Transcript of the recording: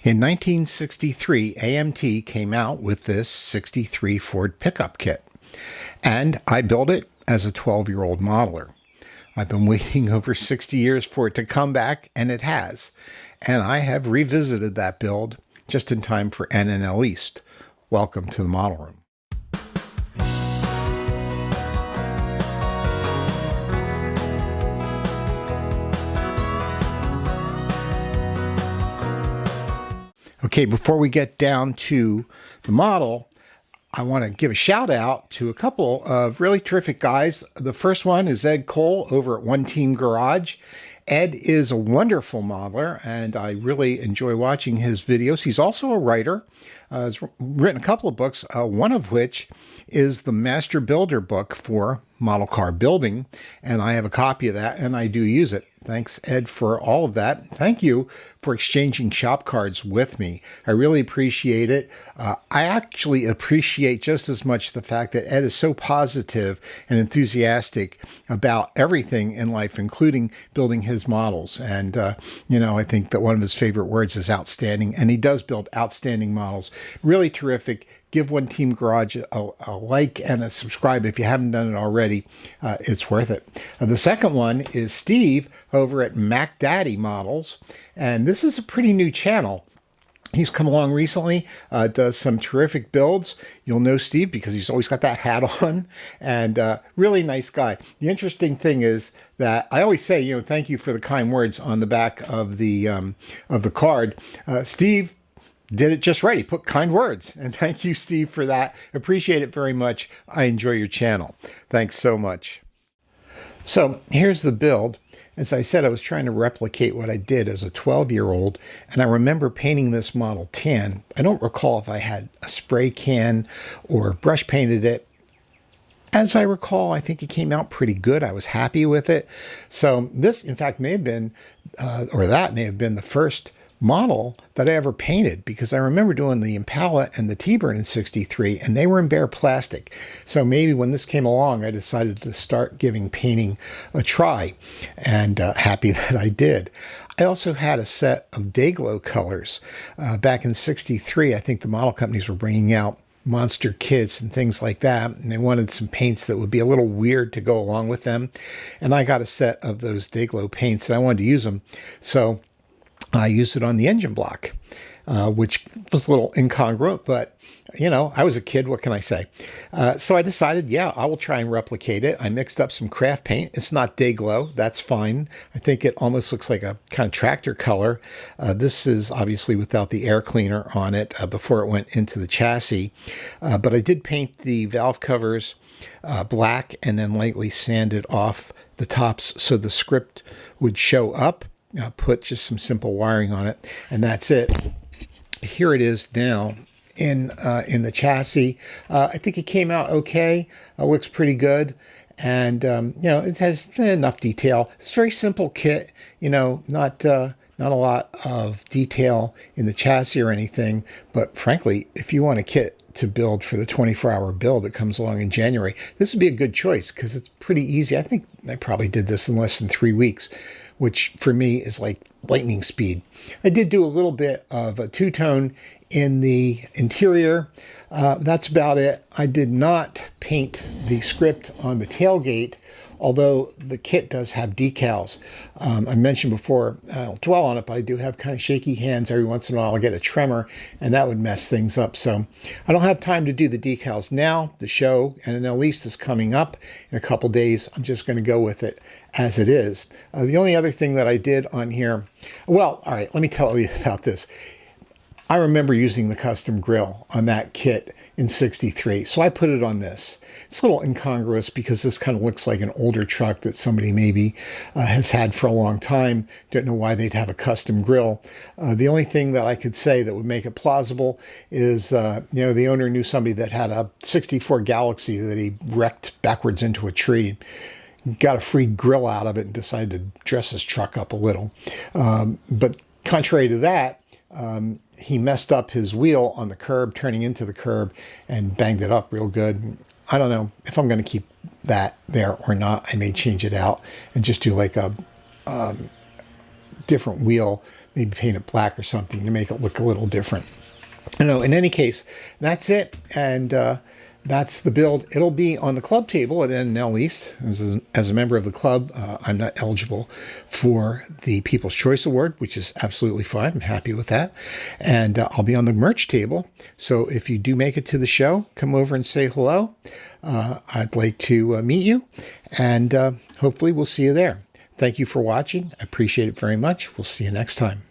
In 1963, AMT came out with this 63 Ford pickup kit, and I built it as a 12-year-old modeler. I've been waiting over 60 years for it to come back, and it has. And I have revisited that build just in time for NNL East. Welcome to the model room. Okay, before we get down to the model, I want to give a shout out to a couple of really terrific guys. The first one is Ed Cole over at One Team Garage. Ed is a wonderful modeler, and I really enjoy watching his videos. He's also a writer. He's written a couple of books, one of which is the Master Builder book for model car building, and I have a copy of that, and I do use it. Thanks, Ed, for all of that. Thank you for exchanging shop cards with me. I really appreciate it. I actually appreciate just as much the fact that Ed is so positive and enthusiastic about everything in life, including building his models. And, I think that one of his favorite words is outstanding, and he does build outstanding models. Really terrific. Give One Team Garage a like and a subscribe if you haven't done it already. It's worth it. The second one is Steve over at Mack Daddy Models, and this is a pretty new channel. He's come along recently, does some terrific builds. You'll know Steve because he's always got that hat on, and really nice guy. The interesting thing is that I always say, thank you for the kind words on the back of the card. Steve did it just right. He put kind words, and thank you, Steve, for that. Appreciate it very much. I enjoy your channel. Thanks so much. So here's the build. As I said, I was trying to replicate what I did as a 12-year-old, and I remember painting this model tan. I don't recall if I had a spray can or brush painted it. As I recall, I think it came out pretty good. I was happy with it. So this, in fact, may have been, that may have been the first model that I ever painted, because I remember doing the Impala and the T-Bird in 63, and they were in bare plastic. So maybe when this came along, I decided to start giving painting a try, and happy that I did. I also had a set of Dayglow colors. Back in 63, I think the model companies were bringing out monster kits and things like that, and they wanted some paints that would be a little weird to go along with them. And I got a set of those Dayglow paints, and I wanted to use them. So I used it on the engine block, which was a little incongruent, but, I was a kid. What can I say? So I decided, I will try and replicate it. I mixed up some craft paint. It's not Dayglow. That's fine. I think it almost looks like a kind of tractor color. This is obviously without the air cleaner on it before it went into the chassis. But I did paint the valve covers black and then lightly sanded off the tops so the script would show up. Put just some simple wiring on it, and that's it. Here it is now in the chassis. I think it came out okay. It looks pretty good, and it has enough detail. It's a very simple kit. Not a lot of detail in the chassis or anything. But frankly, if you want a kit to build for the 24-hour build that comes along in January, this would be a good choice because it's pretty easy. I think I probably did this in less than 3 weeks, which for me is like lightning speed. I did do a little bit of a two-tone in the interior. That's about it. I did not paint the script on the tailgate, although the kit does have decals. I mentioned before, I don't dwell on it, but I do have kind of shaky hands. Every once in a while I'll get a tremor, and that would mess things up. So I don't have time to do the decals now. The show, NNL East, is coming up in a couple days. I'm just going to go with it as it is. The only other thing that I did on here, well, all right, let me tell you about this. I remember using the custom grill on that kit in 63, so I put it on this. It's a little incongruous because this kind of looks like an older truck that somebody maybe has had for a long time. Don't know why they'd have a custom grill. The only thing that I could say that would make it plausible is, the owner knew somebody that had a 64 Galaxy that he wrecked backwards into a tree. Got a free grill out of it and decided to dress his truck up a little. But contrary to that, he messed up his wheel on the curb, turning into the curb, and banged it up real good. I don't know if I'm going to keep that there or not. I may change it out and just do like a different wheel maybe paint it black or something to make it look a little different. In any case, that's it. And that's the build. It'll be on the club table at NL East. As a member of the club, I'm not eligible for the People's Choice Award, which is absolutely fine. I'm happy with that. And I'll be on the merch table. So if you do make it to the show, come over and say hello. I'd like to meet you. And hopefully we'll see you there. Thank you for watching. I appreciate it very much. We'll see you next time.